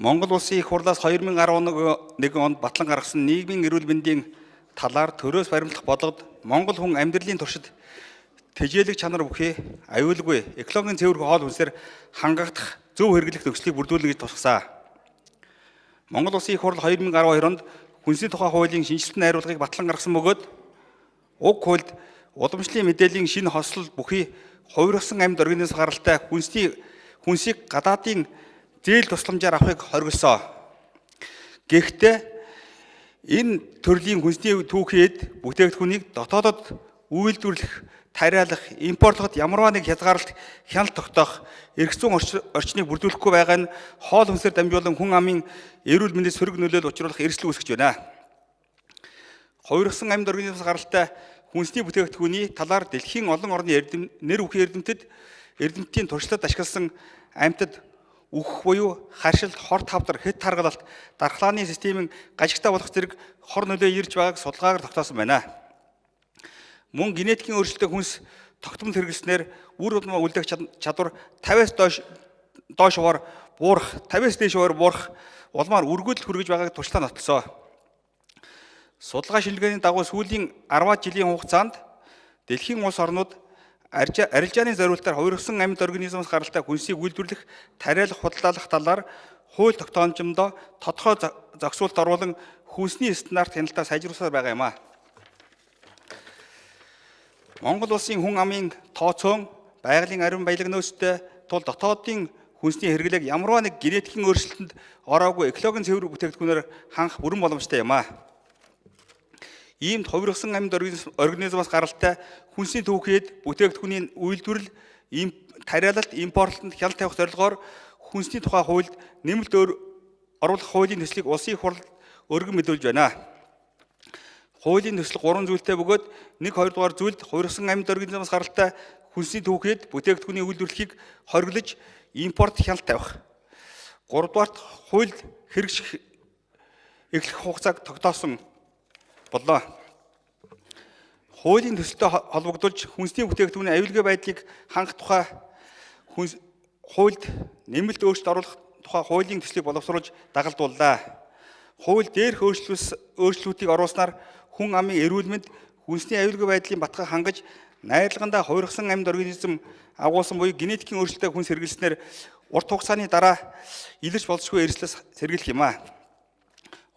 Монгол Улсын их хурлаас 2011 онд батлан гаргасан нийгмийн эрүүл мэндийн талаар төрөөс баримтлах болгоод Монгол хүн амьдралын туршид тэжээлэг чанар бүхий аюулгүй экологийн цэвэр хоол хүнсээр хангагдах зөв хэрэглэх нөхцөлийг бүрдүүлнэ гэж тусгасан. Монгол Улсын их хурл 2012 онд хүнсний тухай хуулийн шинжилтийн найруулгыг батлан гаргасан бөгөөд уг хуульд уламжлалын мэдээллийн шинэ хослол бүхий хувирсан амьд организм гаралтай хүнсийг гадаадын зээл тусламжаар авахыг хориглосон. Гэхдээ энэ төрлийн хүнсний түүхийд бүтээгдэхүүнийг дотоодод үйлдвэрлэх, тариалах, импортлоход ямарваа нэг хязгаарлалт хяналт тогтоох эрх зүйн орчныг бүрдүүлэхгүй байгаа нь хоол хүнсээр дамжуулан хүн амын эрүүл мэндэд сөрөг нөлөөлөл учруулах эрсдэл үүсгэж байна. Хувирсан амьд организмоос гаралтай хүнсний бүтээгдэхүүний талаар дэлхийн олон орны нэр бүхий эрдэмтдийн туршлагад ашигласан амьтад үхэх буюу харшилт, хор тавдар, хэт харгалалт, дархлааны системийн гажигтай болох зэрэг хор нөлөө ирж байгааг судалгаагаар тогтоосон байна. Мөн генетикийн өөрчлөлтөд хүнс тогтмол хэрэглэснээр үр удмаа үлдэх чадвар 50-аас доош хуваар буурах, 50-аас дээш хуваар буурах улмаар үргэлж хүргэж байгааг туршлага нотолсон. Судалгаа шинжилгээний дагуу сүүлийн 10 жилийн хугацаанд дэлхийн улс орнууд арилжааны зориулалтаар хувирсан амьд организмоос гаралтай хүнсийг үйлдвэрлэх, тариалах, худалдаалах талаар хууль тогтоомжиндоо тодорхой зохицуулалт оруулан хүнсний стандарт хяналтаа сайжруулсаар байгаа юм а. Монгол улсын хүн амын тооцоон, байгалийн ариун баялаг нөөцтэй тул дотоодын хүнсний хэрэглээг ямарваа нэг генетикийн өөрчлөлтөнд ороогүй экологийн цэвэр бүтээгдэхүүнээр хангах бүрэн боломжтой юм а. Иймд хувирсан амьд организмоос гаралтай хүнсний түүхийд бүтээгдэхүүний үйлдвэрлэл, тариалалт, импортлолтод хяналт тавих зорилгоор хүнсний тухай хуульд нэмэлт оруулах хуулийн төслийг улсын их хурл өргөн мэдүүлж байна. Хуулийн төсөл 3 зүйлтэй бөгөөд 1-2 дугаар зүйлд хувирсан амьд организмоос гаралтай хүнсний түүхийд бүтээгдэхүүний үйлдвэрлэхийг хориглож импорт хяналт тавих. 3 дугаарт хуульд хэрэгжих эхлэх хугацааг тогтоосон боллоо. Хуулийн төсөлтэй холбогдуулж хүнсний бүтээгдэхүүний аюулгүй байдлыг хангах тухай хуульд нэмэлт өөрчлөлт оруулах тухай хуулийн төслийг боловсруулж дагалдууллаа. Хууль дээрх өөрчлөлтүүдийг оруулснаар хүн амын эрүүл мэнд, хүнсний аюулгүй байдлын батгыг хангаж, найрлагандаа хувирсан амьд организм агуулсан буюу генетикийн өөрчлөлтөд хүнс хэрэглэснээр урт хугацааны дараа илэрч болзошгүй эрсдлээс сэргийлэх юм а.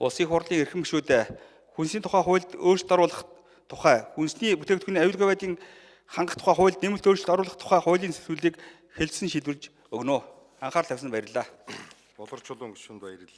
Улсын их хурлын эрхэм гишүүд хүнсний тухай хуульд өөрчлөлт оруулах тухай, хүнсний бүтээгдэхүүний аюулгүй байдлын хангах тухай хуульд нэмэлт өөрчлөлт оруулах тухай хуулийн төслийг хэлсэн шийдвэрлэж өгнө. Анхаарал тавьсан баярлалаа. Боловсруулан гишүүнд баярлалаа.